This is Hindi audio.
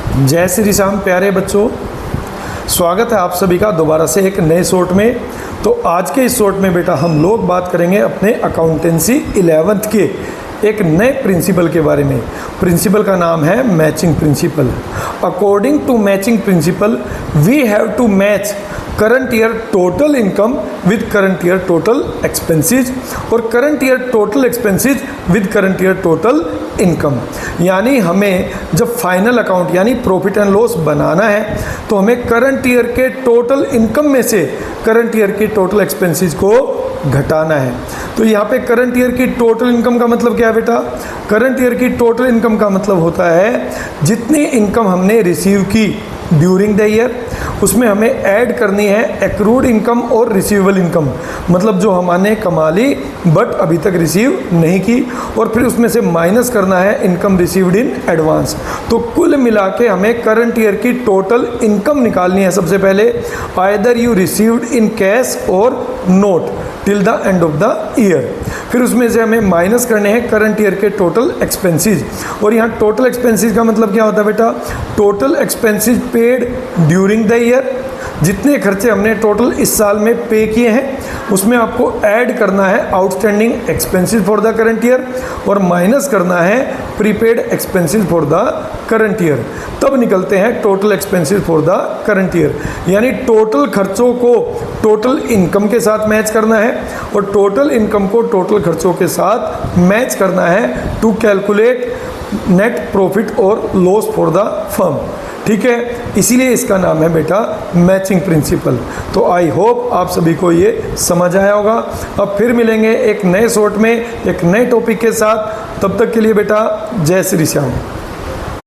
जय श्री श्याम प्यारे बच्चों, स्वागत है आप सभी का दोबारा से एक नए शॉर्ट में। तो आज के इस शॉर्ट में बेटा हम लोग बात करेंगे अपने अकाउंटेंसी 11th के एक नए प्रिंसिपल के बारे में। प्रिंसिपल का नाम है matching principle. According to matching principle we have to match current year total income with current year total expenses और current year total expenses with current year total income. यानी हमें जब फाइनल अकाउंट यानी प्रॉफिट एंड लॉस बनाना है तो हमें करंट ईयर के टोटल इनकम में से करंट ईयर के टोटल एक्सपेंसेस को घटाना है। तो यहाँ पे करंट ईयर की टोटल इनकम का मतलब क्या है बेटा? करंट ईयर की टोटल इनकम का मतलब होता है जितनी इनकम हमने रिसीव की ड्यूरिंग द ईयर उसमें हमें ऐड करनी है एक्रूड इनकम और रिसीवेबल इनकम, मतलब जो हमने कमा ली बट अभी तक रिसीव नहीं की, और फिर उसमें से माइनस करना है इनकम रिसीव्ड इन एडवांस। तो कुल मिला के हमें करंट ईयर की टोटल इनकम निकालनी है सबसे पहले, either you received in cash और not till the end of the year. फिर उसमें से हमें माइनस करने हैं करंट ईयर के टोटल एक्सपेंसेस। और यहाँ टोटल एक्सपेंसेस का मतलब क्या होता है बेटा? Total expenses paid during the year, जितने खर्चे हमने टोटल इस साल में पे किए हैं उसमें आपको ऐड करना है outstanding expenses for the current year और माइनस करना है prepaid expenses for the current year. तब निकलते हैं total expenses for the current year. यानी टोटल खर्चों को टोटल इनकम के साथ मैच करना है और टोटल इनकम को टोटल खर्चों के साथ मैच करना है टू कैलकुलेट नेट प्रॉफिट और लॉस फॉर द फर्म। ठीक है, इसीलिए इसका नाम है बेटा मैचिंग प्रिंसिपल। तो आई होप आप सभी को ये समझ आया होगा। अब फिर मिलेंगे एक नए शॉर्ट में एक नए टॉपिक के साथ। तब तक के लिए बेटा जय श्री श्याम।